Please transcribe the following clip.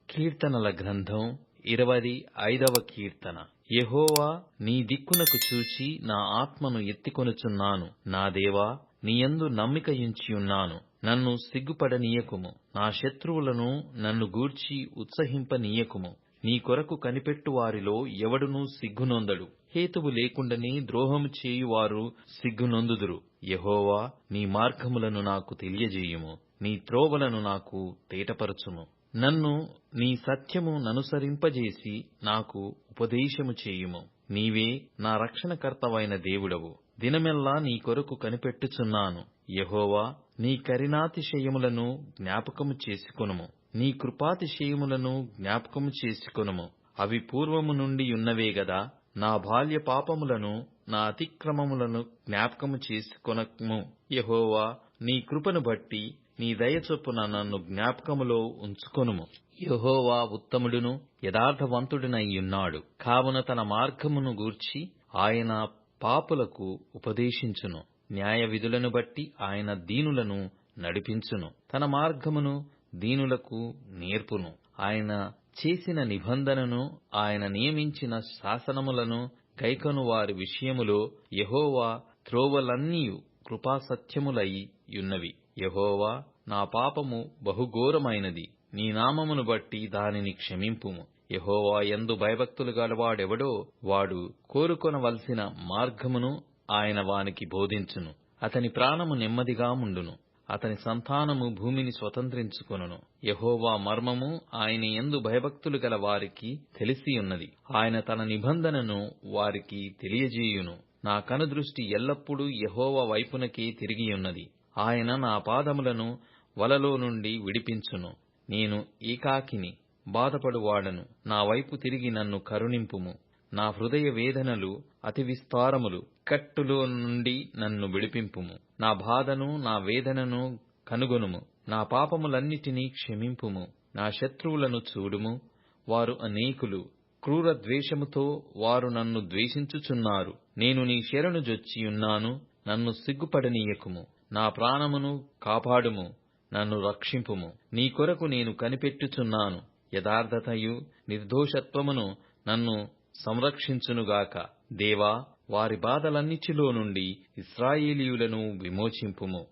కీర్తనల గ్రంథం 25వ కీర్తన. యెహోవా, నీ దిక్కునకు చూచి నా ఆత్మను ఎత్తికొనుచున్నాను. నా దేవా, నీయందు నమ్మికయుంచియున్నాను. నన్ను సిగ్గుపడనీయకుము. నా శత్రువులను నన్ను గూర్చి ఉత్సహింపనీయకుము. నీ కొరకు కనిపెట్టు వారిలో ఎవడునూ సిగ్గునొందడు. హేతువు లేకుండానే ద్రోహము చేయువారు సిగ్గునొందుదురు. యెహోవా, నీ మార్గములను నాకు తెలియజేయుము. నీ త్రోవలను నాకు తేటపరచుము. నన్ను నీ సత్యము ననుసరింపజేసి నాకు ఉపదేశము చేయుము. నీవే నా రక్షణకర్తవైన దేవుడవు. దినమెల్లా నీ కొరకు కనిపెట్టుచున్నాను. యెహోవా, నీ కరుణాతిశయములను జ్ఞాపకము చేసుకొనుము. నీ కృపాతిశయములను జ్ఞాపకము చేసుకొనుము. అవి పూర్వము నుండియున్నవే గదా. నా బాల్య పాపములను, నా అతిక్రమములను జ్ఞాపకము చేసుకొనకుము. యెహోవా, నీ కృపను బట్టి నీ దయ చొప్పున నన్ను జ్ఞాపకములో ఉంచుకొనుము. యెహోవా ఉత్తముడును యథార్థవంతుడునైయున్నాడు. కావున తన మార్గమును గూర్చి ఆయన పాపులకు ఉపదేశించును. న్యాయ విధులను బట్టి ఆయన దీనులను నడిపించును. తన మార్గమును దీనులకు నేర్పును. ఆయన చేసిన నిబంధనను, ఆయన నియమించిన శాసనములను గైకొను వారి విషయములో యెహోవా త్రోవలన్నీయు కృపాసత్యములై యున్నవి. యెహోవా, నా పాపము బహుఘోరమైనది. నీ నామమును బట్టి దానిని క్షమింపుము. యెహోవా యందు భయభక్తులు గలవాడెవడో వాడు కోరుకొనవలసిన మార్గమును ఆయన వానికి బోధించును. అతని ప్రాణము నెమ్మదిగా ముండును. అతని సంతానము భూమిని స్వతంత్రించుకొనును. యెహోవా మర్మము ఆయన యందు భయభక్తులు గల వారికి తెలిసియున్నది. ఆయన తన నిబంధనను వారికి తెలియజేయును. నా కనుదృష్టి ఎల్లప్పుడూ యెహోవా వైపునకే తిరిగియున్నది. ఆయన నా పాదములను వలలో నుండి విడిపించును. నేను ఏకాకిని, బాధపడువాడను. నా వైపు తిరిగి నన్ను కరుణింపుము. నా హృదయ వేదనలు అతి విస్తారములు. కట్టులో నుండి నన్ను విడిపింపుము. నా బాధను, నా వేదనను కనుగొనుము. నా పాపములన్నిటినీ క్షమింపుము. నా శత్రువులను చూడుము. వారు అనేకులు. క్రూర ద్వేషముతో వారు నన్ను ద్వేషించుచున్నారు. నేను నీ శరణు జొచ్చియున్నాను. నన్ను సిగ్గుపడనీయకుము. నా ప్రాణమును కాపాడుము. నన్ను రక్షింపుము. నీ కొరకు నేను కనిపెట్టుచున్నాను. యథార్థతయు నిర్దోషత్వమును నన్ను సంరక్షించునుగాక. దేవా, వారి బాధలన్నిటిలో నుండి ఇశ్రాయేలీయులను విమోచింపుము.